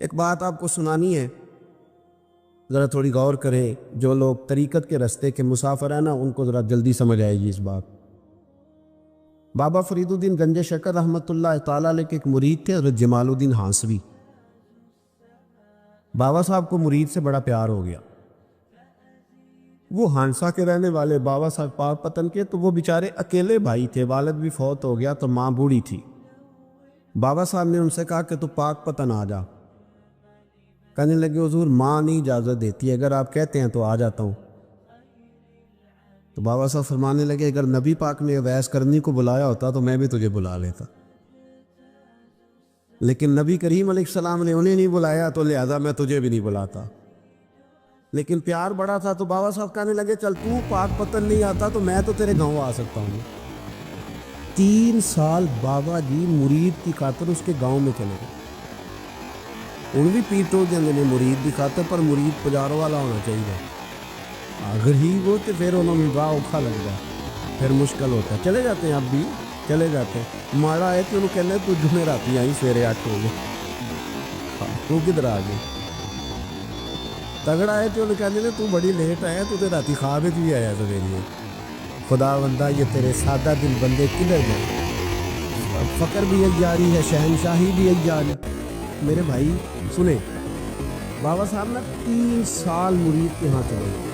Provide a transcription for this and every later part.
ایک بات آپ کو سنانی ہے، ذرا تھوڑی غور کریں۔ جو لوگ طریقت کے رستے کے مسافر ہیں نا، ان کو ذرا جلدی سمجھ آئے گی اس بات۔ بابا فرید الدین گنج شکر رحمۃ اللہ تعالیٰ علیہ کے ایک مرید تھے، حضرت جمال الدین ہانسوی۔ بابا صاحب کو مرید سے بڑا پیار ہو گیا۔ وہ ہانسا کے رہنے والے بابا صاحب پاک پتن کے، تو وہ بیچارے اکیلے بھائی تھے، والد بھی فوت ہو گیا تو ماں بوڑھی تھی۔ بابا صاحب نے ان سے کہا کہ تو پاک پتن آ جا۔ کہنے لگے حضور ماں نہیں اجازت دیتی، اگر آپ کہتے ہیں تو آ جاتا ہوں۔ تو بابا صاحب فرمانے لگے اگر نبی پاک نے اویس کرنی کو بلایا ہوتا تو میں بھی تجھے بلا لیتا، لیکن نبی کریم علیہ السلام نے انہیں نہیں بلایا تو لہذا میں تجھے بھی نہیں بلاتا۔ لیکن پیار بڑا تھا تو بابا صاحب کہنے لگے چل تو پاک پتن نہیں آتا تو میں تو تیرے گاؤں آ سکتا ہوں۔ 3 سال بابا جی مرید کی خاطر اس کے گاؤں میں چلے گئے۔ ان بھی پیٹو جنگ نے مرید کی خاطر، پر مرید پجاروں والا ہونا چاہیے۔ اگر ہی وہ تو پھر انہوں نے راہ اوکھا لگ جائے، پھر مشکل ہوتا ہے۔ چلے جاتے ہیں اب بھی چلے جاتے ہیں۔ ماڑا ہے کہ انہوں کہنا تو جمعے راتی آئی سویرے 8 بجے، تو کدھر آ گئی؟ تگڑا ہے تو انہوں کہنے تو بڑی لیٹ آیا، تو راتی خواب بھی آیا سویرے۔ خدا بندہ یہ تیرے سادہ دل بندے کدھر گئے؟ فقر بھی ایک جاری ہے، شہنشاہی بھی ایک جاری۔ میرے بھائی سنیں، بابا صاحب نا 3 سال مرید کے ہاں چلے گئے۔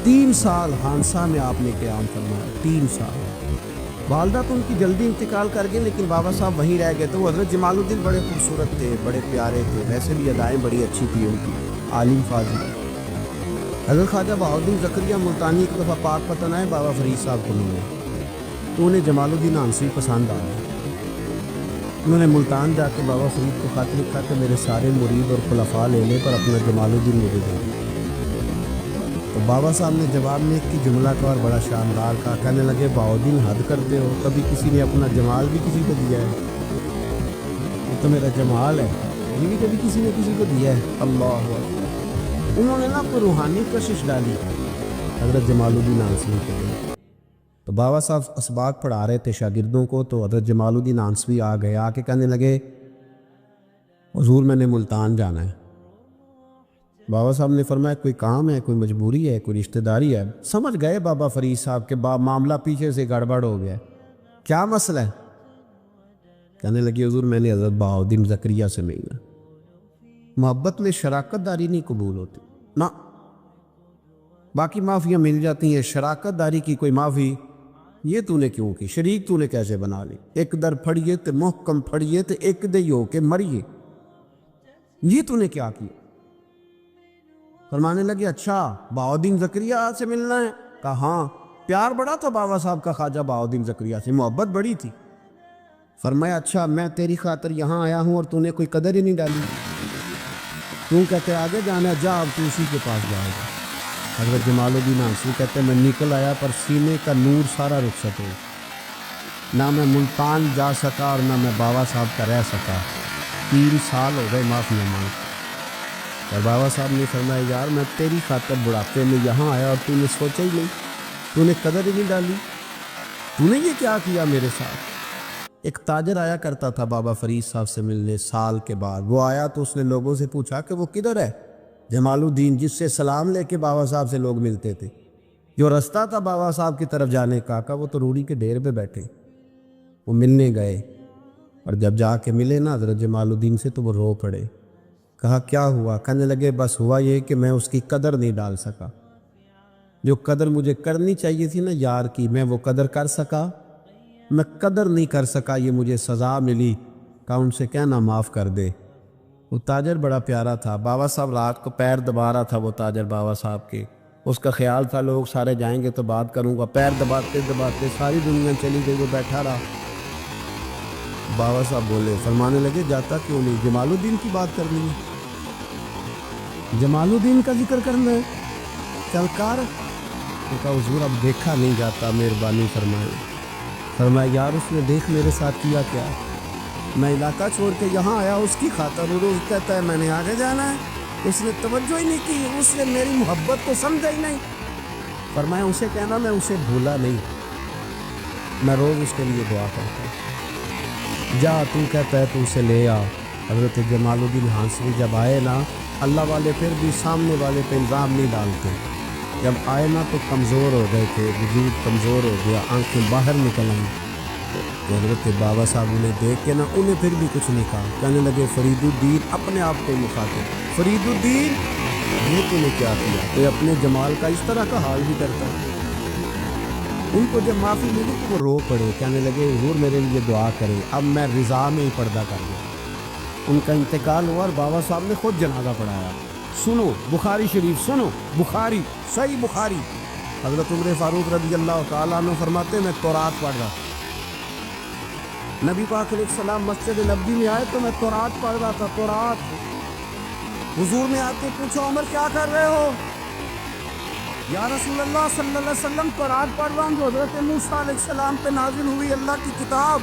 3 سال ہانسا میں آپ نے قیام فرمایا، 3 سال۔ والدہ تو ان کی جلدی انتقال کر گئے، لیکن بابا صاحب وہیں رہ گئے۔ تو حضرت جمال الدین بڑے خوبصورت تھے، بڑے پیارے تھے، ویسے بھی ادائیں بڑی اچھی تھی ان کی، عالم فاضل۔ حضرت خواجہ بہاؤالدین زکریا ملتانی ایک دفعہ پاک پتن آئے بابا فرید صاحب کو ملنے، تو انہیں جمال الدین ہانسوی پسند آیا۔ انہوں نے ملتان جا کے بابا فرید کو خط لکھا کہ میرے سارے مرید اور خلفاء لینے پر اپنا جمال الدین مجھے دیں۔ تو بابا صاحب نے جواب میں ایک جملہ کا اور بڑا شاندار کہا، کہنے لگے بہاؤالدین حد کرتے ہو، کبھی کسی نے اپنا جمال بھی کسی کو دیا ہے؟ یہ تو میرا جمال ہے، یہ بھی کبھی کسی نے کسی کو دیا ہے؟ اللہ اکبر۔ انہوں نے نا کوئی روحانی کشش ڈالی حضرت جمال الدین ہانسوی کے لیے۔ تو بابا صاحب اسباق پڑھا رہے تھے شاگردوں کو، تو حضرت جمال الدین ہانسوی آ گئے، آ کے کہنے لگے حضور میں نے ملتان جانا ہے۔ بابا صاحب نے فرمایا کوئی کام ہے، کوئی مجبوری ہے، کوئی رشتہ داری ہے؟ سمجھ گئے بابا فرید صاحب کے معاملہ پیچھے سے گڑبڑ ہو گیا، کیا مسئلہ ہے؟ کہنے لگے حضور میں نے حضرت بہاؤالدین زکریا سے ملنا۔ محبت میں شراکت داری نہیں قبول ہوتی نا، باقی معافیاں مل جاتی ہیں، شراکت داری کی کوئی معافی یہ تو نے کیوں کی؟ شریک تو نے کیسے بنا لی؟ ایک در پھڑیے تے محکم پھڑیے تے ایک دے ہو کے مریے، یہ تو نے کیا کیا؟ فرمانے لگے اچھا بہاؤالدین زکریا سے ملنا ہے؟ کہا ہاں۔ پیار بڑا تھا بابا صاحب کا خواجہ بہاؤالدین زکریا سے، محبت بڑی تھی۔ فرمایا اچھا میں تیری خاطر یہاں آیا ہوں اور تو نے کوئی قدر ہی نہیں ڈالی، تو کہتے آگے جانا ہے، جا اب تو اسی کے پاس جائے گا۔ حضرت جمال الدین ہانسوی کہتے ہیں میں نکل آیا پر سینے کا نور سارا رخصت ہو، نہ میں ملتان جا سکا اور نہ میں بابا صاحب کا رہ سکا۔ 3 سال ہو گئے معافیاں مانگ۔ اور بابا صاحب نے فرمایا یار میں تیری خاطر بڑھاپے میں یہاں آیا اور تو نے سوچا ہی نہیں، تو نے قدر ہی نہیں ڈالی، تو نے یہ کیا کیا میرے ساتھ؟ ایک تاجر آیا کرتا تھا بابا فرید صاحب سے ملنے سال کے بعد۔ وہ آیا تو اس نے لوگوں سے پوچھا کہ وہ کدھر ہے؟ جمال الدین جس سے سلام لے کے بابا صاحب سے لوگ ملتے تھے، جو رستہ تھا بابا صاحب کی طرف جانے کا، وہ تو روڑی کے ڈھیر پہ بیٹھے۔ وہ ملنے گئے اور جب جا کے ملے نا حضرت جمال الدین سے تو وہ رو پڑے۔ کہا کیا ہوا؟ کہنے لگے بس ہوا یہ کہ میں اس کی قدر نہیں ڈال سکا، جو قدر مجھے کرنی چاہیے تھی نا یار کی، میں وہ قدر کر سکا، میں قدر نہیں کر سکا، یہ مجھے سزا ملی۔ کہا ان سے کہنا معاف کر دے۔ وہ تاجر بڑا پیارا تھا، بابا صاحب رات کو پیر دبا رہا تھا، وہ تاجر بابا صاحب کے، اس کا خیال تھا لوگ سارے جائیں گے تو بات کروں گا، پیر دباتے دباتے ساری دنیا چلی گئی، وہ بیٹھا رہا۔ بابا صاحب بولے، فرمانے لگے جاتا کیوں نہیں؟ جمال الدین کی بات کرنی ہے، جمال الدین کا ذکر کرنا ہے، چل کر۔ تو کہا حضور اب دیکھا نہیں جاتا، مہربانی فرمائے۔ فرمایا یار اس نے دیکھ میرے ساتھ کیا کیا، میں علاقہ چھوڑ کے یہاں آیا اس کی خاطر، اور روز کہتا ہے میں نے آگے جانا ہے، اس نے توجہ ہی نہیں کی، اس نے میری محبت کو سمجھا ہی نہیں۔ فرمایا اسے کہنا میں اسے بھولا نہیں، میں روز اس کے لیے دعا کرتا ہوں۔ جا تو کہتا ہے تو اسے لے آ، حضرت جمال الدین ہانسوی جب آئے نا، اللہ والے پھر بھی سامنے والے پہ الزام نہیں ڈالتے، جب آئے نا تو کمزور ہو گئے تھے، وجود کمزور ہو گیا، آنکھیں باہر نکل آئیں، تو حضرت بابا صاحب انہیں دیکھ کے نا انہیں پھر بھی کچھ نہیں کہا، کہنے لگے فرید الدین اپنے آپ کو مخاطب، فرید الدین یہ تو نے کیا کیا، تو اپنے جمال کا اس طرح کا حال بھی کرتا ہے۔ ان کو جب معافی ملی تو وہ رو پڑے، کہنے لگے حضور میرے لیے دعا کریں، اب میں رضا میں ہی پردہ کر دوں۔ ان کا انتقال ہوا اور بابا صاحب نے خود جنازہ پڑھایا۔ سنو بخاری شریف، سنو بخاری، صحیح بخاری، حضرت عمر فاروق رضی اللہ تعالیٰ عنہ فرماتے ہیں میں تورات پڑھ رہا تھا، نبی پاک علیہ السلام مسجد نبوی میں آئے تو میں تورات پڑھ رہا تھا، تورات۔ حضور نے آ کے پوچھا عمر کیا کر رہے ہو؟ یا رسول اللہ صلی اللہ علیہ وسلم تورات پڑھ رہا ہوں جو حضرت موسیٰ علیہ السلام پہ نازل ہوئی اللہ کی کتاب۔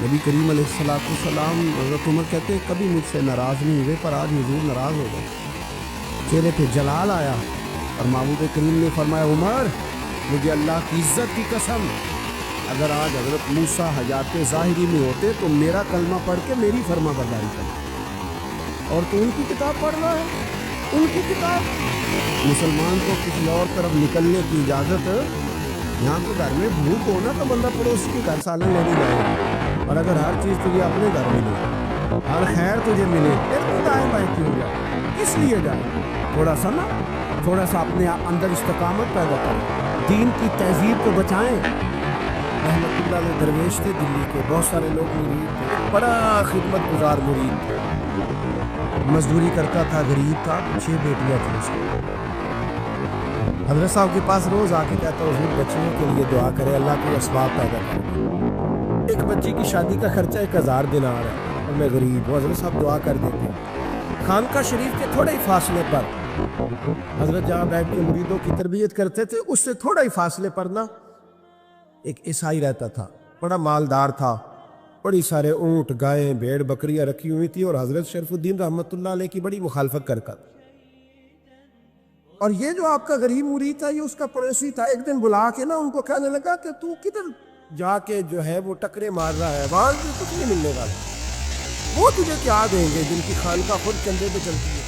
نبی کریم علیہ السلام حضرت عمر کہتے ہیں کبھی مجھ سے ناراض نہیں ہوئے، پر آج حضور ناراض ہو گئے، چہرے پہ جلال آیا، اور معبود کریم نے فرمایا عمر مجھے اللہ کی عزت کی قسم اگر آج حضرت موسیٰ حیات ظاہری میں ہوتے تو میرا کلمہ پڑھ کے میری فرما برداری کرتے، اور تو ان کی کتاب پڑھ رہا ہے، ان کی کتاب۔ مسلمان کو کسی اور طرف نکلنے کی اجازت، یہاں تو گھر میں بھوک ہو نا تو بندہ پڑوسی کے گھر سالن لینے جائے، اور اگر ہر چیز تجھے اپنے گھر ملے، ہر خیر تجھے ملے، پھر تو دائیں بائیں کیوں جائے، کس لیے جائے؟ تھوڑا سا نا، تھوڑا سا اپنے اندر استقامت پیدا کریں، دین کی تہذیب کو بچائیں۔ رحمت اللہ علیہ درویش تھے دلی کے، بہت سارے لوگ مرید تھے، بڑا خدمت گزار مرید تھے، مزدوری کرتا تھا، غریب تھا، 6 بیٹیاں تھیں اس کی۔ حضرت صاحب کے پاس روز آ کے کہتا حضور بچیوں کے لیے دعا کرے اللہ کے اسباب پیدا کرے، ایک بچی کی شادی کا خرچہ 1000 دینار ہے اور میں غریب ہوں، حضرت صاحب دعا کر دیتے ہیں۔ خانقاہ شریف کے تھوڑے ہی فاصلے پر حضرت جہاں بیٹھ کے مریدوں کی تربیت کرتے تھے، اس سے تھوڑا ہی فاصلے پر نا ایک عیسائی رہتا تھا، بڑا مالدار تھا، بڑی سارے اونٹ گائیں بھیڑ بکریاں رکھی ہوئی تھی، اور حضرت شرف الدین رحمت اللہ علیہ کی بڑی مخالفت کرتا تھا، اور یہ جو آپ کا غریب مرید تھا یہ اس کا پڑوسی تھا، ایک دن بلا کے نا ان کو کہنے لگا کہ تو کدھر جا کے جو ہے وہ ٹکرے مار رہا ہے، وہاں سے کچھ نہیں ملنے والا، وہ تجھے کیا دیں گے جن کی خانقاہ خود چندے پہ چلتی ہے،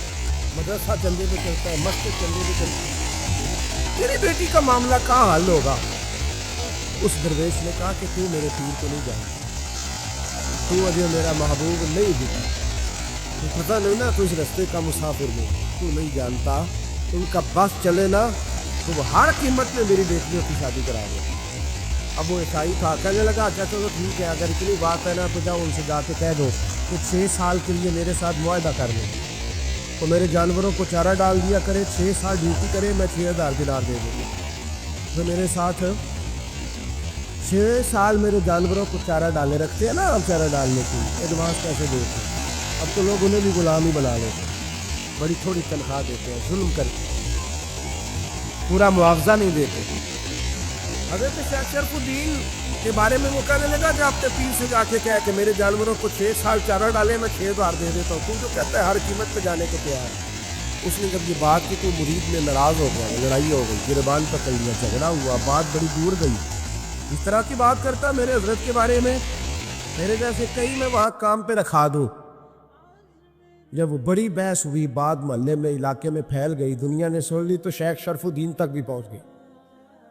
مدرسہ چندے پہ چلتا ہے، مسجد چندے پہ چلتی ہے، تیری بیٹی کا معاملہ کہاں حل ہوگا؟ اس درویش نے کہا کہ تو میرے پیر کو نہیں جانتا، تو اجے میرا محبوب نہیں دکھا، تو پتہ نہیں نا تو اس رستے کا مسافر میں، تو نہیں جانتا ان کا بس چلے نا تو وہ ہر قیمت میں میری بیٹیوں کی شادی کرا دے۔ اب وہ عیسائی تھا، کہنے لگا اچھا چلو ٹھیک ہے، اگر اتنی بات ہے نا تو جاؤ ان سے جا کے کہہ دو کہ 6 سال کے لیے میرے ساتھ معاہدہ کر لیں، تو میرے جانوروں کو چارہ ڈال دیا کرے، 6 سال ڈیوٹی کرے، میں 6000 دینار دے دوں گا، تو میرے ساتھ 6 سال میرے جانوروں کو چارہ ڈالے رکھتے ہیں نا، ہم چارہ ڈالنے کی ایڈوانس پیسے دیتے ہیں، اب تو لوگ انہیں بھی غلام ہی بنا لیتے ہیں، بڑی تھوڑی تنخواہ دیتے ہیں، ظلم کر کے پورا معاوضہ نہیں دیتے۔ حضرت شیخ شرف الدین کے بارے میں وہ کہنے لگا کہ آپ نے پیر سے جا کے کہا کہ میرے جانوروں کو 6 سال چارہ ڈالے، میں 6000 دے دیتا ہوں، تو جو کہتا ہے ہر قیمت پہ جانے کو تیار ہے۔ اس نے جب یہ بات کی تو مرید میں ناراض ہو گیا، لڑائی ہو گئی، گربان پر کلیا جھگڑا ہوا، بات بڑی دور گئی، اس طرح کی بات کرتا میرے حضرت کے بارے میں، میرے جیسے کئی میں وہاں کام پہ رکھا دوں۔ جب وہ بڑی بحث ہوئی، بات محلے میں علاقے میں پھیل گئی، دنیا نے سن لی، تو شیخ شرف الدین تک بھی پہنچ گئی،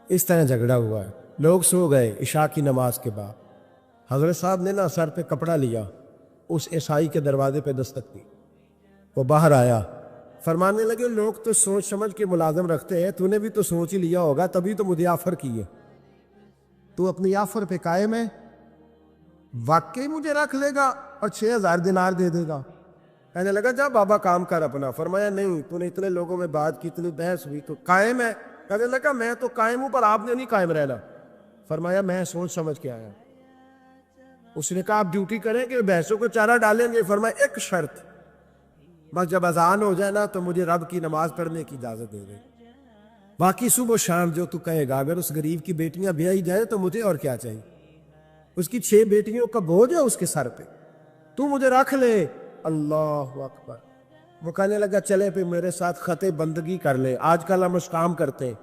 اس طرح جھگڑا ہوا ہے۔ لوگ سو گئے عشاء کی نماز کے بعد، حضرت صاحب نے نا سر پہ کپڑا لیا، اس عیسائی کے دروازے پہ دستک دی، وہ باہر آیا، فرمانے لگے لوگ تو سوچ سمجھ کے ملازم رکھتے ہیں، تو نے بھی تو سوچ ہی لیا ہوگا، تبھی تو مجھے آفر کی ہے، تو اپنی آفر پہ قائم ہے، واقعی مجھے رکھ لے گا اور 6000 دینار دے دے گا؟ کہنے لگا جا بابا کام کر اپنا۔ فرمایا نہیں، تو نے اتنے لوگوں میں بات کی، اتنی بحث ہوئی، تو قائم ہے؟ کہنے لگا میں تو قائم ہوں، پر آپ نے نہیں قائم رہنا۔ فرمایا میں سوچ سمجھ کے آیا۔ اس نے کہا آپ ڈیوٹی کریں کہ بحثوں کو چارہ ڈالیں گے؟ فرمایا ایک شرط، بس جب اذان ہو جائے نا تو مجھے رب کی نماز پڑھنے کی اجازت دے دے، باقی صبح و شام جو تو کہے گا۔ اگر اس غریب کی بیٹیاں بیائی جائیں تو مجھے اور کیا چاہیے، اس کی 6 بیٹیوں کا بوجھ ہے اس کے سر پہ، تو مجھے رکھ لے۔ اللہ اکبر۔ وہ کہنے لگا چلے پہ میرے ساتھ خط بندگی کر لے، آج کل ہم اس کام کرتے ہیں،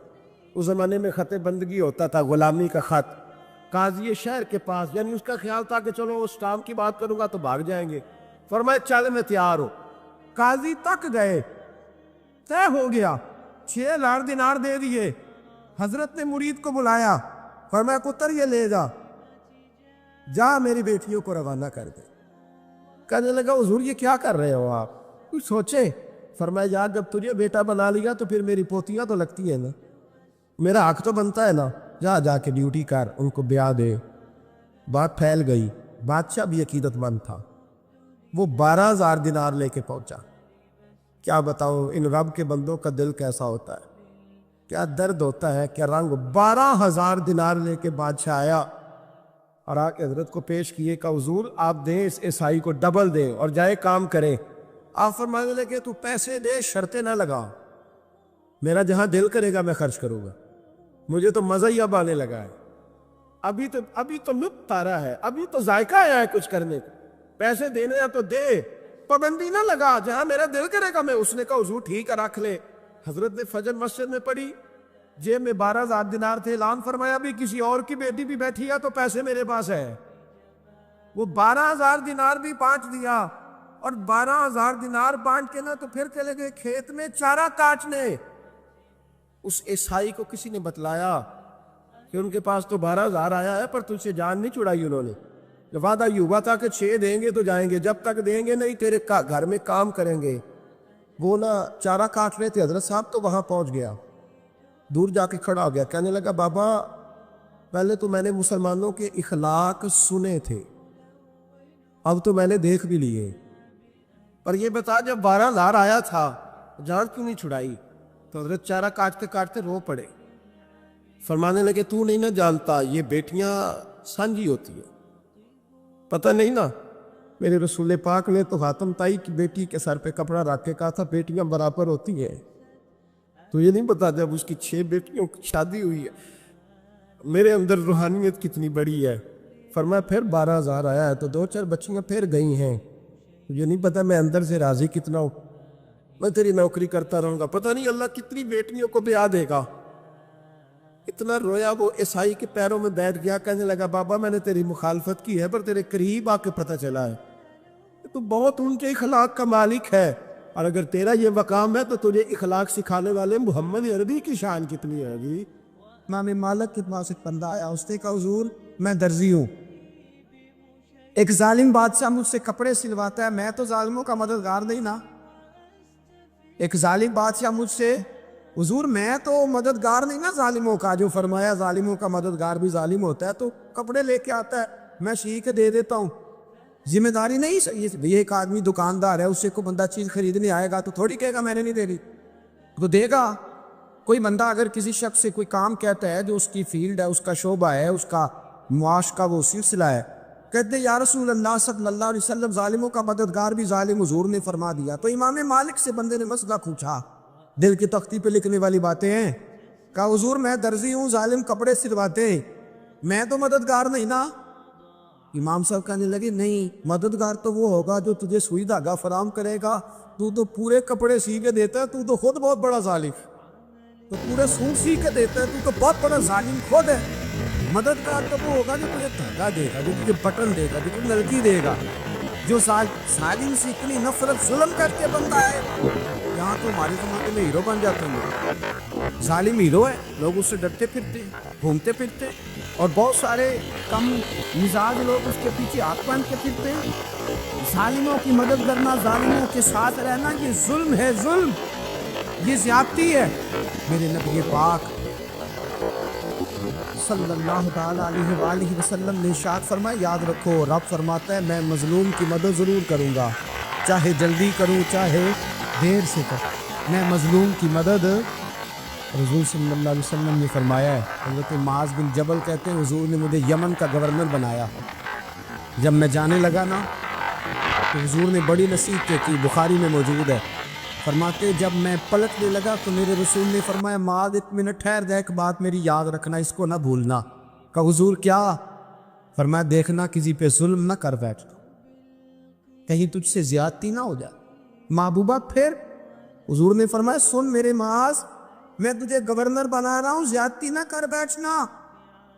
اس زمانے میں خط بندگی ہوتا تھا، غلامی کا خط، قاضی شہر کے پاس، یعنی اس کا خیال تھا کہ چلو اس کام کی بات کروں گا تو بھاگ جائیں گے۔ فرمایا چل میں تیار ہوں۔ قاضی تک گئے، طے ہو گیا، 6,00,000 دینار دے دیے۔ حضرت نے مرید کو بلایا، فرمایا پتر یہ لے جا، جا میری بیٹیوں کو روانہ کر دے۔ کہنے لگا حضور یہ کیا کر رہے ہو آپ، کچھ سوچے؟ فرمایا یار جب تجھے بیٹا بنا لیا تو پھر میری پوتیاں تو لگتی ہیں نا، میرا حق تو بنتا ہے نا، جا کے ڈیوٹی کر، ان کو بیاہ دے۔ بات پھیل گئی، بادشاہ بھی عقیدت مند تھا، وہ 12,000 دینار لے کے پہنچا۔ کیا بتاؤں ان رب کے بندوں کا دل کیسا ہوتا ہے، کیا درد ہوتا ہے، کیا رنگ۔ 12,000 دینار لے کے بادشاہ آیا اور آ کے حضرت کو پیش کیے کہ حضور آپ دیں اس عیسائی کو ڈبل دیں اور جائے کام کریں۔ آپ فرمانے لگے تو پیسے دے، شرطیں نہ لگا، میرا جہاں دل کرے گا میں خرچ کروں گا، مجھے تو مزہ ہی اب آنے لگا ہے، ابھی تو لطف آ رہا ہے، ابھی تو ذائقہ آیا ہے کچھ کرنے کو، پیسے دینے ہیں تو دے، پابندی نہ لگا، جہاں میرا دل کرے گا میں۔ اس نے کہا حضور ٹھیک ہے رکھ لے۔ حضرت نے فجر مسجد میں پڑھی، جیب میں 12,000 دینار تھے، اعلان فرمایا بھی کسی اور کی بیٹی بھی بیٹھی ہے تو پیسے میرے پاس ہے۔ وہ 12,000 دینار بھی بانٹ دیا، اور 12,000 دینار بانٹ کے نا تو پھر چلے گئے کھیت میں چارہ کاٹنے۔ اس عیسائی کو کسی نے بتلایا کہ ان کے پاس تو 12,000 آیا ہے پر تجھ سے جان نہیں چھڑائی انہوں نے، وعدہ یہ ہوا تھا کہ 6 دیں گے تو جائیں گے، جب تک دیں گے نہیں تیرے گھر میں کام کریں گے۔ وہ نا چارہ کاٹ رہے تھے، حضرت صاحب تو وہاں پہنچ گیا، دور جا کے کھڑا ہو گیا، کہنے لگا بابا پہلے تو میں نے مسلمانوں کے اخلاق سنے تھے، اب تو میں نے دیکھ بھی لیے، پر یہ بتا جب 12,000 آیا تھا جان کیوں نہیں چھڑائی؟ تو حضرت چارہ کاٹتے کاٹتے رو پڑے، فرمانے لگے تو نہیں نہ جانتا یہ بیٹیاں سانجھی ہوتی ہیں، پتہ نہیں نا، میرے رسول پاک نے تو حاتم طائی کی بیٹی کے سر پہ کپڑا رکھ کے کہا تھا بیٹیاں برابر ہوتی ہیں، تو یہ نہیں پتا جب اس کی 6 بیٹیوں کی شادی ہوئی ہے میرے اندر روحانیت کتنی بڑی ہے۔ فرمایا پھر 12,000 آیا ہے تو 2-4 بچیاں پھر گئی ہیں، یہ نہیں پتا میں اندر سے راضی کتنا ہوں، میں تیری نوکری کرتا رہوں گا، پتہ نہیں اللہ کتنی بیٹیوں کو بیاہ دے گا۔ اتنا رویا وہ عیسائی کے پیروں میں بیٹھ گیا، کہنے لگا بابا میں نے تیری مخالفت کی ہے پر تیرے قریب آ کے پتہ چلا ہے تو بہت اونچے اخلاق کا مالک ہے، اور اگر تیرا یہ مقام ہے تو تجھے اخلاق سکھانے والے محمد عربی کی شان کتنی ہے جی۔ امام مالک کے پاس ایک بندہ آیا، اس نے کہا حضور میں درزی ہوں، ایک ظالم بادشاہ مجھ سے کپڑے سلواتا ہے، میں تو ظالموں کا مددگار نہیں نا، ایک ظالم بادشاہ مجھ سے، حضور میں تو مددگار نہیں نا ظالموں کا، جو فرمایا ظالموں کا مددگار بھی ظالم ہوتا ہے، تو کپڑے لے کے آتا ہے میں سی کے دے دیتا ہوں، ذمہ داری نہیں۔ یہ ایک آدمی دکاندار ہے، اس سے کوئی بندہ چیز خریدنے آئے گا تو تھوڑی کہے گا میں نے نہیں دے دی، تو دے گا۔ کوئی بندہ اگر کسی شخص سے کوئی کام کہتا ہے جو اس کی فیلڈ ہے، اس کا شعبہ ہے، اس کا معاش کا وہ سلسلہ ہے، کہتے ہیں یا رسول اللہ صلی اللہ علیہ وسلم ظالموں کا مددگار بھی ظالم، حضور نے فرما دیا۔ تو امام مالک سے بندے نے مسئلہ پوچھا، دل کی تختی پہ لکھنے والی باتیں ہیں، کہا حضور میں درزی ہوں، ظالم کپڑے سلواتے ہیں، میں تو مددگار نہیں نا۔ امام صاحب کہنے لگے نہیں، مددگار تو وہ ہوگا جو تجھے سوئی دھاگا فراہم کرے گا، تو تو پورے کپڑے سی کے دیتا ہے، تو خود بہت بڑا ظالم، تو پورے سوٹ سی کے دیتا ہے، تو بہت بڑا ظالم خود ہے۔ مددگار تو وہ ہوگا جو تجھے دھاگا دے گا، جو تجھے بٹن دے گا، جو تجھے نلکی دے گا، جو ظالم سے اتنی نفرت ظلم کر کے بندہ ہے۔ یہاں تو ہمارے زمانے میں ہیرو بن جاتے ہیں، ظالم ہیرو ہے، لوگ اس سے ڈرتے پھرتے گھومتے پھرتے، اور بہت سارے کم مزاج لوگ اس کے پیچھے ہاتھ باندھ کے پھرتے ہیں۔ ظالموں کی مدد کرنا، ظالموں کے ساتھ رہنا، یہ ظلم ہے، ظلم، یہ زیادتی ہے۔ میرے نبی پاک صلی اللہ تعالیٰ علیہ وآلہ وسلم نے ارشاد فرمایا، یاد رکھو رب فرماتا ہے میں مظلوم کی مدد ضرور کروں گا، چاہے جلدی کروں چاہے دیر سے کروں، میں مظلوم کی مدد۔ حضور صلی اللہ علیہ وسلم نے فرمایا ہے، حضرت معاذ بن جبل کہتے ہیں حضور نے مجھے یمن کا گورنر بنایا، جب میں جانے لگا نا تو حضور نے بڑی نصیحت کی، بخاری میں موجود ہے، فرماتے جب میں پلٹنے لگا تو میرے رسول نے فرمایا معاذ 1 منٹ ٹھہر جا، ایک بات میری یاد رکھنا، اس کو نہ بھولنا۔ کہا حضور کیا؟ فرمایا دیکھنا کسی پہ ظلم نہ کر بیٹھ، کہیں تجھ سے زیادتی نہ ہو جائے۔ محبوبہ پھر حضور نے فرمایا سن میرے معاذ، میں تجھے گورنر بنا رہا ہوں، زیادتی نہ کر بیٹھنا،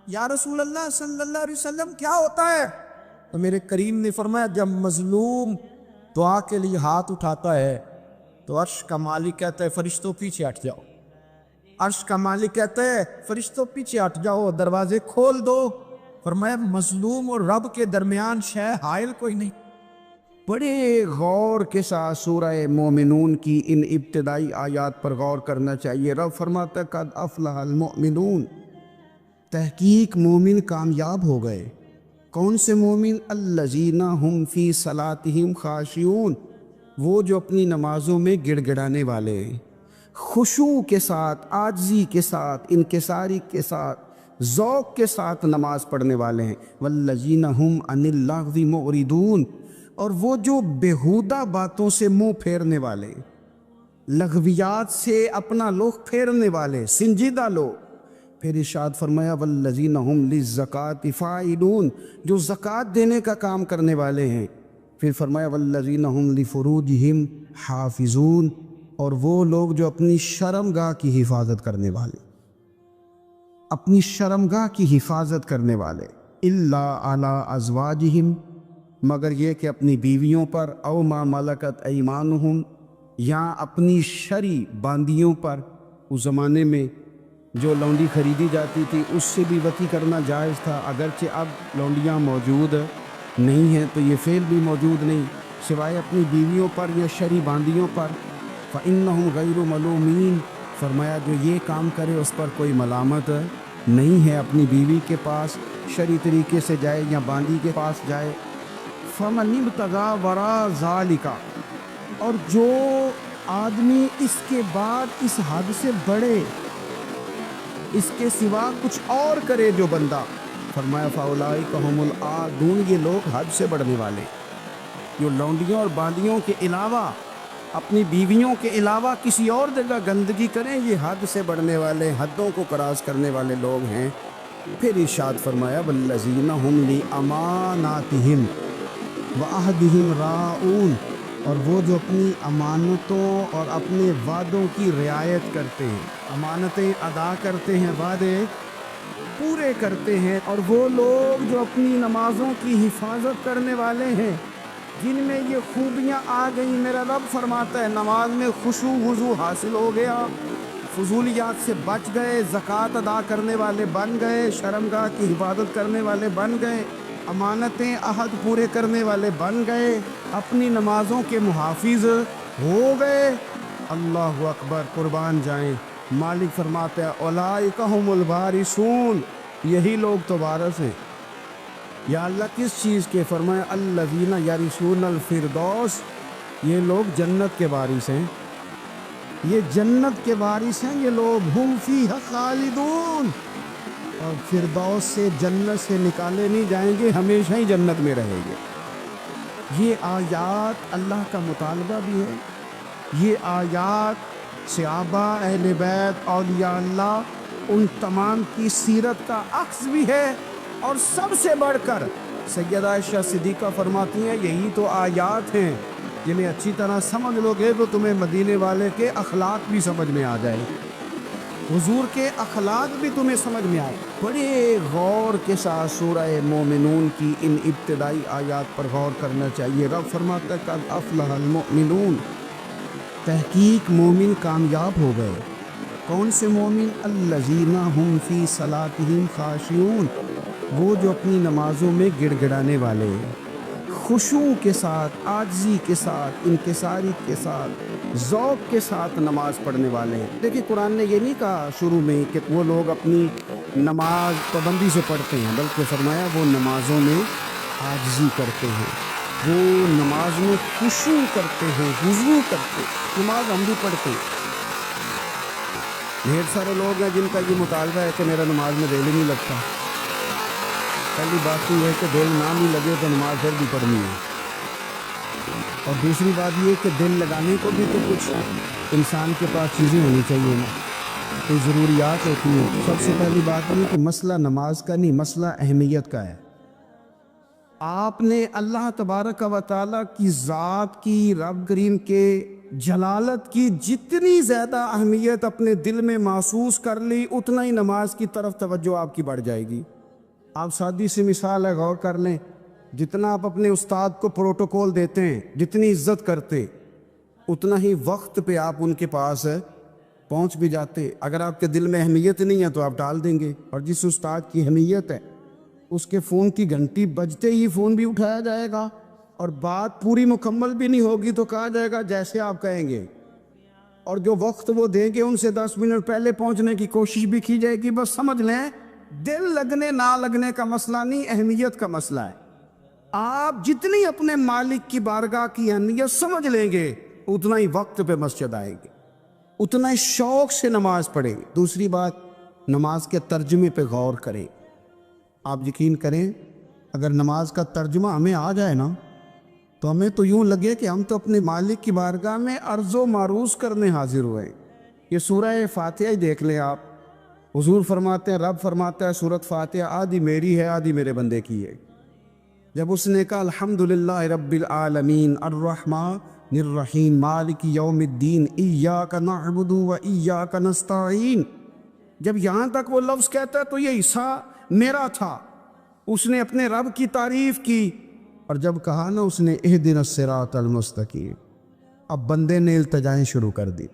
یا رسول اللہ صلی اللہ علیہ وسلم کیا ہوتا ہے؟ تو میرے کریم نے فرمایا جب مظلوم دعا کے لیے ہاتھ اٹھاتا ہے تو عرش کا مالک کہتا ہے فرشتوں پیچھے ہٹ جاؤ. عرش کا مالک کہتا ہے فرشتوں پیچھے ہٹ جاؤ، دروازے کھول دو. فرمایا مظلوم اور رب کے درمیان شے حائل کوئی نہیں. بڑے غور کے ساتھ سورہ مومنون کی ان ابتدائی آیات پر غور کرنا چاہیے. رب فرماتا ہے قد افلح المؤمنون، تحقیق مومن کامیاب ہو گئے. کون سے مومن؟ الذین ہم فی صلاتہم خاشعون، وہ جو اپنی نمازوں میں گڑ گڑانے والے ہیں، خشوع کے ساتھ، عاجزی کے ساتھ، انکساری کے ساتھ، ذوق کے ساتھ نماز پڑھنے والے ہیں. والذین ہم عن اللغو معرضون، اور وہ جو بیہودہ باتوں سے منہ پھیرنے والے، لغویات سے اپنا رخ پھیرنے والے، سنجیدہ لوگ. پھر ارشاد فرمایا والذین ہم للزکاۃ فاعلون، جو زکوٰۃ دینے کا کام کرنے والے ہیں. پھر فرمایا والذین ہم لفروجہم حافظون، اور وہ لوگ جو اپنی شرمگاہ کی حفاظت کرنے والے، اپنی شرمگاہ کی حفاظت کرنے والے. الا علی ازواجہم، مگر یہ کہ اپنی بیویوں پر، او ما ملکت ایمانہم، یا اپنی شرعی باندیوں پر. اس زمانے میں جو لونڈی خریدی جاتی تھی اس سے بھی وطی کرنا جائز تھا، اگرچہ اب لونڈیاں موجود نہیں ہیں تو یہ فعل بھی موجود نہیں، سوائے اپنی بیویوں پر یا شرعی باندیوں پر. فإنہم غیر ملومین، فرمایا جو یہ کام کرے اس پر کوئی ملامت نہیں ہے. اپنی بیوی کے پاس شرعی طریقے سے جائے یا باندی کے پاس جائے. فمن ابتغى وراء ذلك، اور جو آدمی اس کے بعد اس حد سے بڑھے، اس کے سوا کچھ اور کرے جو بندہ، فرمایا فاولئک هم العادون، یہ لوگ حد سے بڑھنے والے، جو لونڈیوں اور باندیوں کے علاوہ، اپنی بیویوں کے علاوہ کسی اور جگہ گندگی کریں، یہ حد سے بڑھنے والے، حدوں کو کراس کرنے والے لوگ ہیں. پھر ارشاد فرمایا والذین هم لاماناتہم وعہدہم راعون، اور وہ جو اپنی امانتوں اور اپنے وعدوں کی رعایت کرتے ہیں، امانتیں ادا کرتے ہیں، وعدے پورے کرتے ہیں. اور وہ لوگ جو اپنی نمازوں کی حفاظت کرنے والے ہیں، جن میں یہ خوبیاں آ گئیں. میرا رب فرماتا ہے نماز میں خشوع وضو حاصل ہو گیا، فضولیات سے بچ گئے، زکوٰۃ ادا کرنے والے بن گئے، شرمگاہ کی حفاظت کرنے والے بن گئے، امانتیں عہد پورے کرنے والے بن گئے، اپنی نمازوں کے محافظ ہو گئے. اللہ اکبر، قربان جائیں. مالک فرماتا ہے اولئک هم الوارثون، یہی لوگ تو وارث ہیں. یا اللہ کس چیز کے؟ فرمایا الذین یرثون الفردوس، یہ لوگ جنت کے وارث ہیں، یہ جنت کے وارث ہیں یہ لوگ. ہم فیہا خالدون، اور فردوس سے، جنت سے نکالے نہیں جائیں گے، ہمیشہ ہی جنت میں رہیں گے. یہ آیات اللہ کا مطالبہ بھی ہے، یہ آیات صحابہ، اہل بیت، اولیاء اللہ، ان تمام کی سیرت کا عکس بھی ہے. اور سب سے بڑھ کر سیدہ عائشہ صدیقہ فرماتی ہیں یہی تو آیات ہیں جنہیں اچھی طرح سمجھ لو گے تو تمہیں مدینے والے کے اخلاق بھی سمجھ میں آ جائے، حضور کے اخلاق بھی تمہیں سمجھ میں آئے. بڑے غور کے ساتھ سورہ مومنون کی ان ابتدائی آیات پر غور کرنا چاہیے. رب فرماتا ہے قد افلح المؤمنون، تحقیق مومن کامیاب ہو گئے. کون سے مومن؟ الذین ہم فی صلاتہم خاشعون، وہ جو اپنی نمازوں میں گڑ گڑانے والے ہیں، خشوع کے ساتھ، عاجزی کے ساتھ، انکساری کے ساتھ، ذوق کے ساتھ نماز پڑھنے والے ہیں. دیکھیں قرآن نے یہ نہیں کہا شروع میں کہ وہ لوگ اپنی نماز پابندی سے پڑھتے ہیں، بلکہ فرمایا وہ نمازوں میں عاجزی کرتے ہیں، وہ نماز میں خشوع کرتے ہیں، وضو کرتے ہیں. نماز ہم بھی پڑھتے ہیں، ڈھیر سارے لوگ ہیں جن کا یہ مطالبہ ہے کہ میرا نماز میں دل ہی نہیں لگتا. پہلی بات یہ ہے کہ دل نہ بھی لگے تو نماز پھر بھی پڑھنی ہے، اور دوسری بات یہ کہ دل لگانے کو بھی تو کچھ انسان کے پاس چیزیں ہونی چاہیے نا، کوئی ضروریات ہوتی ہیں. سب سے پہلی بات یہ کہ مسئلہ نماز کا نہیں، مسئلہ اہمیت کا ہے. آپ نے اللہ تبارک و تعالیٰ کی ذات کی، رب کریم کے جلالت کی جتنی زیادہ اہمیت اپنے دل میں محسوس کر لی، اتنا ہی نماز کی طرف توجہ آپ کی بڑھ جائے گی۔ آپ سادی سی مثال ہے، غور کر لیں، جتنا آپ اپنے استاد کو پروٹوکول دیتے ہیں، جتنی عزت کرتے، اتنا ہی وقت پہ آپ ان کے پاس پہنچ بھی جاتے۔ اگر آپ کے دل میں اہمیت نہیں ہے تو آپ ٹال دیں گے، اور جس استاد کی اہمیت ہے اس کے فون کی گھنٹی بجتے ہی فون بھی اٹھایا جائے گا، اور بات پوری مکمل بھی نہیں ہوگی تو کہا جائے گا جیسے آپ کہیں گے، اور جو وقت وہ دیں گے ان سے 10 منٹ پہلے پہنچنے کی کوشش بھی کی جائے گی۔ بس سمجھ لیں، دل لگنے نہ لگنے کا مسئلہ نہیں، اہمیت کا مسئلہ ہے۔ آپ جتنی اپنے مالک کی بارگاہ کی اہمیت سمجھ لیں گے، اتنا ہی وقت پہ مسجد آئیں گے، اتنا ہی شوق سے نماز پڑھیں گے۔ دوسری بات، نماز کے ترجمے پہ غور کریں۔ آپ یقین کریں، اگر نماز کا ترجمہ ہمیں آ جائے نا تو ہمیں تو یوں لگے کہ ہم تو اپنے مالک کی بارگاہ میں عرض و معروض کرنے حاضر ہوئے۔ یہ سورہ فاتحہ ہی دیکھ لیں آپ، حضور فرماتے ہیں، رب فرماتا ہے سورۃ فاتحہ آدھی میری ہے آدھی میرے بندے کی ہے۔ جب اس نے کہا الحمدللہ رب العالمین الرحمن الرحیم مالک یوم الدین ایاک نعبد و ایاک نستعین، جب یہاں تک وہ لفظ کہتا ہے تو یہ حصہ میرا تھا۔ اس نے اپنے رب کی تعریف کی، اور جب کہا نا اس نے اہدنا الصراط المستقیم، اب بندے نے التجائیں شروع کر دی۔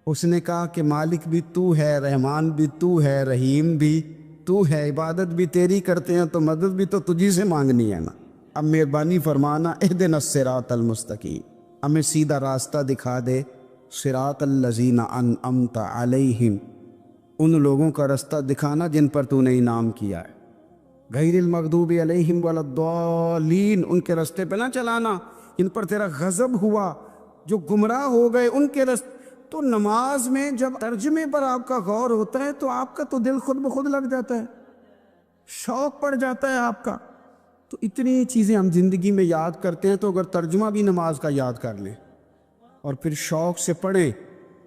اس نے کہا کہ مالک بھی تو ہے، رحمان بھی تو ہے، رحیم بھی تو ہے، عبادت بھی تیری کرتے ہیں تو مدد بھی تو تجھی سے مانگنی ہے نا، اب مہربانی فرمانا اہدنا الصراط المستقیم، ہمیں سیدھا راستہ دکھا دے، صراط الذین انعمت علیہم، ان لوگوں کا راستہ دکھانا جن پر تو نے انعام کیا ہے، غیر المغضوب علیہم ولا الضالین، ان کے راستے پہ نہ چلانا جن پر تیرا غضب ہوا، جو گمراہ ہو گئے ان کے راستے۔ تو نماز میں جب ترجمے پر آپ کا غور ہوتا ہے تو آپ کا تو دل خود بخود لگ جاتا ہے، شوق پڑ جاتا ہے آپ کا۔ تو اتنی چیزیں ہم زندگی میں یاد کرتے ہیں، تو اگر ترجمہ بھی نماز کا یاد کر لیں اور پھر شوق سے پڑھیں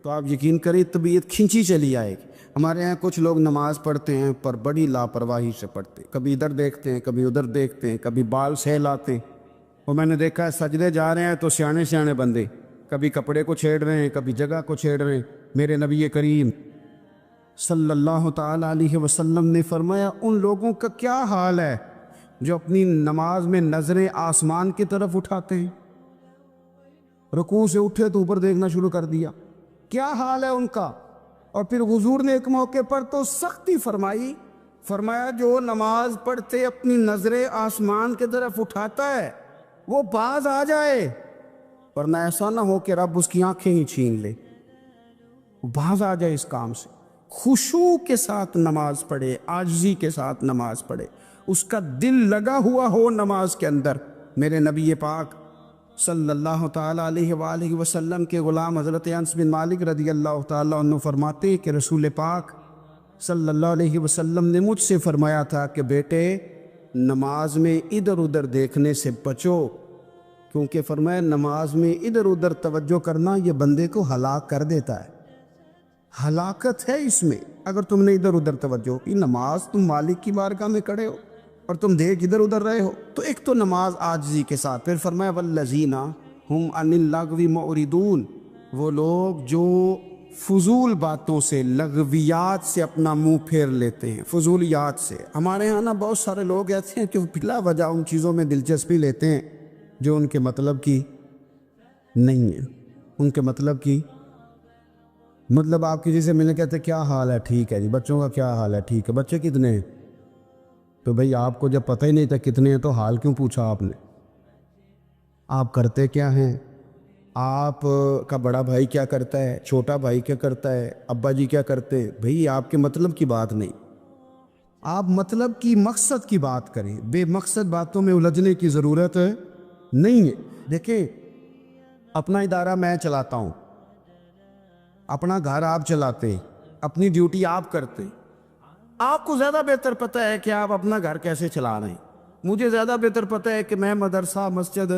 تو آپ یقین کریں طبیعت کھنچی چلی آئے گی۔ ہمارے یہاں کچھ لوگ نماز پڑھتے ہیں پر بڑی لاپرواہی سے پڑھتے ہیں، کبھی ادھر دیکھتے ہیں کبھی ادھر دیکھتے ہیں، کبھی بال سہلاتے ہیں۔ وہ میں نے دیکھا ہے سجدے جا رہے ہیں تو سیانے سیانے بندے کبھی کپڑے کو چھیڑ رہے ہیں کبھی جگہ کو چھیڑ رہے ہیں۔ میرے نبی کریم صلی اللہ تعالیٰ علیہ وسلم نے فرمایا ان لوگوں کا کیا حال ہے جو اپنی نماز میں نظریں آسمان کی طرف اٹھاتے ہیں، رکوع سے اٹھے تو اوپر دیکھنا شروع کر دیا، کیا حال ہے ان کا۔ اور پھر حضور نے ایک موقع پر تو سختی فرمائی، فرمایا جو نماز پڑھتے اپنی نظریں آسمان کی طرف اٹھاتا ہے وہ باز آ جائے، ورنہ ایسا نہ ہو کہ رب اس کی آنکھیں ہی چھین لے، باز آ جائے اس کام سے۔ خشوع کے ساتھ نماز پڑھے، عاجزی کے ساتھ نماز پڑھے، اس کا دل لگا ہوا ہو نماز کے اندر۔ میرے نبی پاک صلی اللہ تعالیٰ علیہ وآلہ وسلم کے غلام حضرت انس بن مالک رضی اللہ تعالیٰ عنہ فرماتے ہیں کہ رسول پاک صلی اللہ علیہ وسلم نے مجھ سے فرمایا تھا کہ بیٹے نماز میں ادھر ادھر دیکھنے سے بچو، کیونکہ فرمایا نماز میں ادھر ادھر توجہ کرنا یہ بندے کو ہلاک کر دیتا ہے، ہلاکت ہے اس میں اگر تم نے ادھر ادھر توجہ کی۔ نماز تم مالک کی بارگاہ میں کھڑے ہو اور تم دیکھ ادھر ادھر رہے ہو، تو ایک تو نماز عاجزی کے ساتھ۔ پھر فرمایا والذین ہم عن اللغو معرضون، وہ لوگ جو فضول باتوں سے، لغویات سے اپنا منہ پھیر لیتے ہیں، فضولیات سے۔ ہمارے ہاں نا بہت سارے لوگ ایسے ہیں کہ بلا وجہ ان چیزوں میں دلچسپی لیتے ہیں جو ان کے مطلب کی نہیں ہے، ان کے مطلب کی مطلب آپ کسی سے ملنے کہتے کیا حال ہے، ٹھیک ہے جی، بچوں کا کیا حال ہے، ٹھیک ہے، بچے کتنے ہیں؟ تو بھئی آپ کو جب پتہ ہی نہیں تھا کتنے ہیں تو حال کیوں پوچھا آپ نے؟ آپ کرتے کیا ہیں؟ آپ کا بڑا بھائی کیا کرتا ہے، چھوٹا بھائی کیا کرتا ہے، ابا جی کیا کرتے ہیں؟ بھئی آپ کے مطلب کی بات نہیں، آپ مطلب کی مقصد کی بات کریں، بے مقصد باتوں میں الجھنے کی ضرورت نہیں ہے۔ دیکھیں اپنا ادارہ میں چلاتا ہوں، اپنا گھر آپ چلاتے، اپنی ڈیوٹی آپ کرتے، آپ کو زیادہ بہتر پتہ ہے کہ آپ اپنا گھر کیسے چلا رہے ہیں، مجھے زیادہ بہتر پتہ ہے کہ میں مدرسہ مسجد،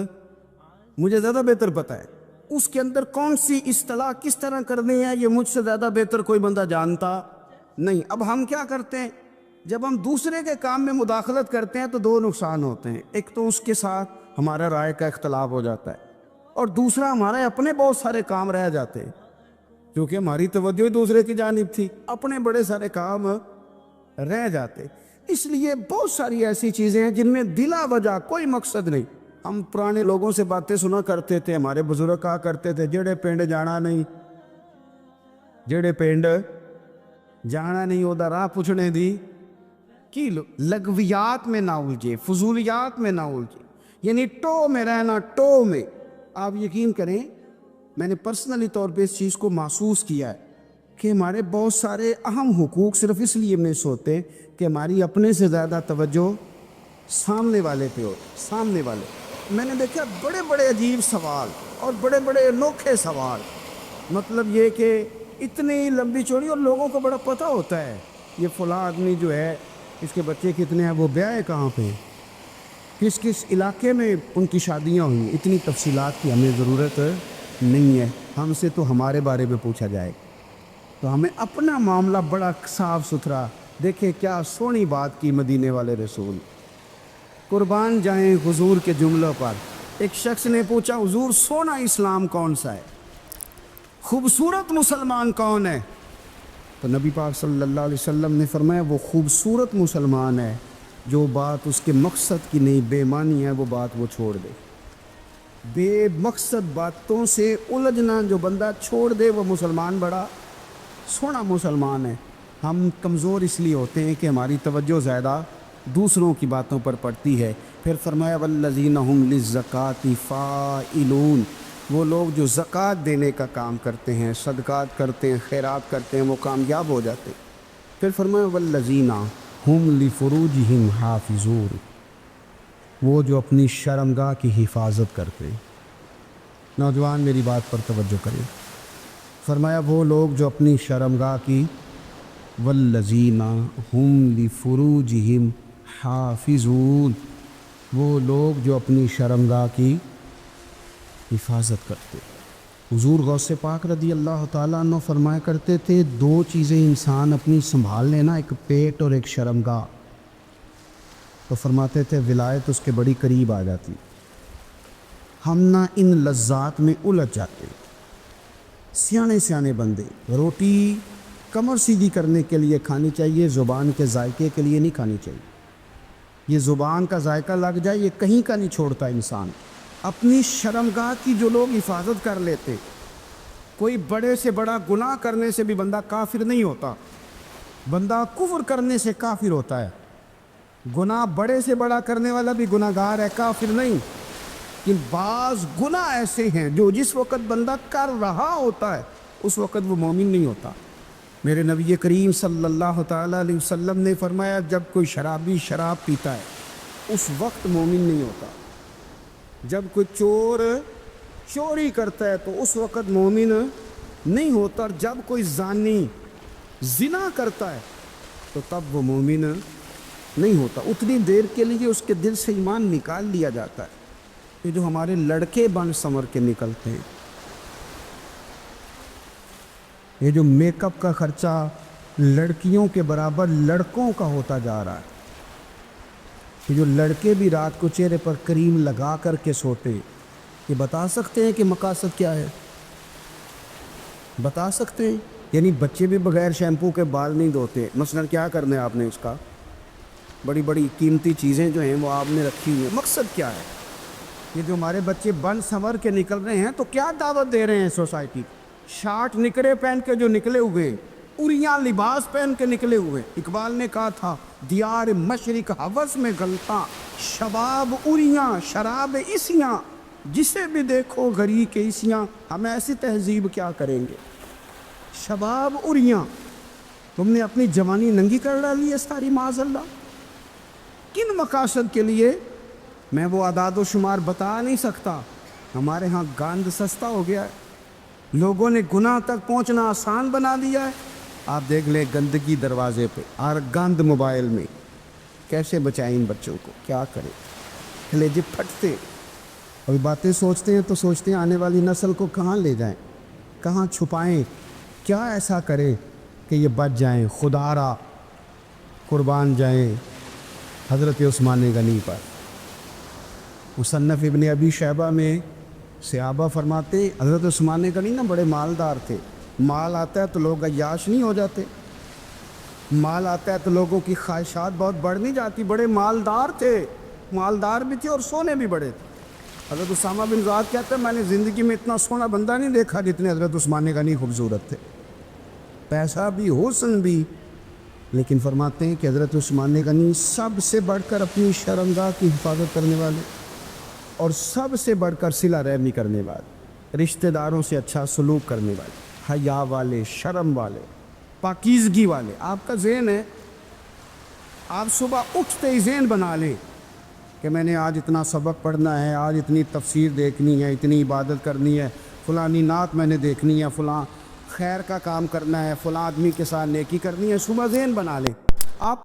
مجھے زیادہ بہتر پتہ ہے اس کے اندر کون سی اصطلاح کس طرح کرنی ہے، یہ مجھ سے زیادہ بہتر کوئی بندہ جانتا نہیں۔ اب ہم کیا کرتے ہیں، جب ہم دوسرے کے کام میں مداخلت کرتے ہیں تو دو نقصان ہوتے ہیں. ایک تو اس کے ساتھ ہمارا رائے کا اختلاف ہو جاتا ہے، اور دوسرا ہمارے اپنے بہت سارے کام رہ جاتے ہیں، کیونکہ ہماری توجہ ہی دوسرے کی جانب تھی، اپنے بڑے سارے کام رہ جاتے. اس لیے بہت ساری ایسی چیزیں ہیں جن میں بلا وجہ کوئی مقصد نہیں. ہم پرانے لوگوں سے باتیں سنا کرتے تھے، ہمارے بزرگ کہا کرتے تھے جڑے پنڈ جانا نہیں، جڑے پنڈ جانا نہیں اودا راہ پوچھنے دی کی لغویات میں نہ الجھے، فضولیات میں نہ الجھے، یعنی ٹو میں رہنا، ٹو میں. آپ یقین کریں میں نے پرسنلی طور پہ اس چیز کو محسوس کیا ہے کہ ہمارے بہت سارے اہم حقوق صرف اس لیے مس ہوتے کہ ہماری اپنے سے زیادہ توجہ سامنے والے پہ ہوتی. سامنے والے میں نے دیکھا بڑے بڑے عجیب سوال اور بڑے بڑے انوکھے سوال، مطلب یہ کہ اتنی لمبی چوڑی، اور لوگوں کو بڑا پتہ ہوتا ہے یہ فلاں آدمی جو ہے اس کے بچے کتنے ہیں، وہ بیاہ کہاں پہ، کس کس علاقے میں ان کی شادیاں ہوئیں. اتنی تفصیلات کی ہمیں ضرورت نہیں ہے. ہم سے تو ہمارے بارے میں پوچھا جائے تو ہمیں اپنا معاملہ بڑا صاف ستھرا. دیکھیں کیا سونی بات کی مدینے والے رسول، قربان جائیں حضور کے جملوں پر. ایک شخص نے پوچھا حضور سونا اسلام کون سا ہے، خوبصورت مسلمان کون ہے؟ تو نبی پاک صلی اللہ علیہ وسلم نے فرمایا وہ خوبصورت مسلمان ہے جو بات اس کے مقصد کی نہیں، بے معنی ہے وہ بات وہ چھوڑ دے. بے مقصد باتوں سے الجھنا جو بندہ چھوڑ دے وہ مسلمان بڑا سونا مسلمان ہے. ہم کمزور اس لیے ہوتے ہیں کہ ہماری توجہ زیادہ دوسروں کی باتوں پر پڑتی ہے. پھر فرمایا والذین ھم للزکاۃ فاعلون، وہ لوگ جو زکوٰۃ دینے کا کام کرتے ہیں، صدقات کرتے ہیں، خیرات کرتے ہیں، وہ کامیاب ہو جاتے. پھر فرمایا والذین ھم لفروجہم حافظون، وہ جو اپنی شرمگاہ کی حفاظت کرتے ہیں. نوجوان میری بات پر توجہ کریں. فرمایا وہ لوگ جو اپنی شرمگاہ کی، والذین ھم لفروجہم حافظون، وہ لوگ جو اپنی شرمگاہ کی حفاظت کرتے. حضور غوث پاک رضی اللہ تعالیٰ عنہ فرمایا کرتے تھے دو چیزیں انسان اپنی سنبھال لینا، ایک پیٹ اور ایک شرمگاہ. تو فرماتے تھے ولایت اس کے بڑی قریب آ جاتی. ہم نہ ان لذات میں الجھ جاتے. سیانے سیانے بندے روٹی کمر سیدھی کرنے کے لیے کھانی چاہیے، زبان کے ذائقے کے لیے نہیں کھانی چاہیے. یہ زبان کا ذائقہ لگ جائے یہ کہیں کا نہیں چھوڑتا انسان. اپنی شرمگاہ کی جو لوگ حفاظت کر لیتے، کوئی بڑے سے بڑا گناہ کرنے سے بھی بندہ کافر نہیں ہوتا، بندہ کفر کرنے سے کافر ہوتا ہے. گناہ بڑے سے بڑا کرنے والا بھی گناہ گار ہے، کافر نہیں. کہ بعض گناہ ایسے ہیں جو جس وقت بندہ کر رہا ہوتا ہے اس وقت وہ مومن نہیں ہوتا. میرے نبی کریم صلی اللہ تعالیٰ علیہ وسلم نے فرمایا جب کوئی شرابی شراب پیتا ہے اس وقت مومن نہیں ہوتا. جب کوئی چور چوری کرتا ہے تو اس وقت مومن نہیں ہوتا. اور جب کوئی زانی زنا کرتا ہے تو تب وہ مومن نہیں ہوتا. اتنی دیر کے لیے اس کے دل سے ایمان نکال لیا جاتا ہے. یہ جو ہمارے لڑکے بن سنور کے نکلتے ہیں، یہ جو میک اپ کا خرچہ لڑکیوں کے برابر لڑکوں کا ہوتا جا رہا ہے، یہ جو لڑکے بھی رات کو چہرے پر کریم لگا کر کے سوتے، یہ بتا سکتے ہیں کہ مقاصد کیا ہے؟ بتا سکتے ہیں؟ یعنی بچے بھی بغیر شیمپو کے بال نہیں دھوتے. مثلا کیا کرنا ہے آپ نے اس کا؟ بڑی بڑی قیمتی چیزیں جو ہیں وہ آپ نے رکھی ہوئی ہیں. مقصد کیا ہے؟ یہ جو ہمارے بچے بن سنور کے نکل رہے ہیں تو کیا دعوت دے رہے ہیں سوسائٹی؟ شارٹ نکرے پہن کے جو نکلے ہوئے، اریاں لباس پہن کے نکلے ہوئے. اقبال نے کہا تھا دیار مشرق حوث میں غلطاں، شباب اریاں شراب اسیاں، جسے بھی دیکھو غری کے اسیاں. ہم ایسی تہذیب کیا کریں گے؟ شباب اریاں، تم نے اپنی جوانی ننگی کر ڈالی ہے ساری معاذ اللہ. کن مقاصد کے لیے؟ میں وہ اعداد و شمار بتا نہیں سکتا. ہمارے ہاں گاند سستا ہو گیا ہے، لوگوں نے گناہ تک پہنچنا آسان بنا دیا ہے. آپ دیکھ لیں گندگی دروازے پہ اور گند موبائل میں. کیسے بچائیں ان بچوں کو؟ کیا کریں؟ کلیجے پھٹتے. ابھی باتیں سوچتے ہیں تو سوچتے ہیں آنے والی نسل کو کہاں لے جائیں، کہاں چھپائیں، کیا ایسا کریں کہ یہ بچ جائیں. خدا را قربان جائیں حضرت عثمان غنی پر۔ مصنف ابن ابی شیبہ میں صحابہ فرماتے حضرت عثمان غنی نا بڑے مالدار تھے، مال آتا ہے تو لوگ عیاش نہیں ہو جاتے، مال آتا ہے تو لوگوں کی خواہشات بہت بڑھ نہیں جاتی، بڑے مالدار تھے، مالدار بھی تھے اور سونے بھی بڑے تھے۔ حضرت اسامہ بن زیاد کہتے ہیں میں نے زندگی میں اتنا سونا بندہ نہیں دیکھا جتنے حضرت عثمان غنی خوبصورت تھے، پیسہ بھی حسن بھی، لیکن فرماتے ہیں کہ حضرت عثمان غنی سب سے بڑھ کر اپنی شرمگاہ کی حفاظت کرنے والے اور سب سے بڑھ کر صلہ رحمی کرنے والے، رشتہ داروں سے اچھا سلوک کرنے والے، حیا والے، شرم والے، پاکیزگی والے۔ آپ کا ذہن ہے، آپ صبح اٹھتے ہی ذہن بنا لیں کہ میں نے آج اتنا سبق پڑھنا ہے، آج اتنی تفسیر دیکھنی ہے، اتنی عبادت کرنی ہے، فلانی نعت میں نے دیکھنی ہے، فلاں خیر کا کام کرنا ہے، فلاں آدمی کے ساتھ نیکی کرنی ہے، صبح ذہن بنا لیں۔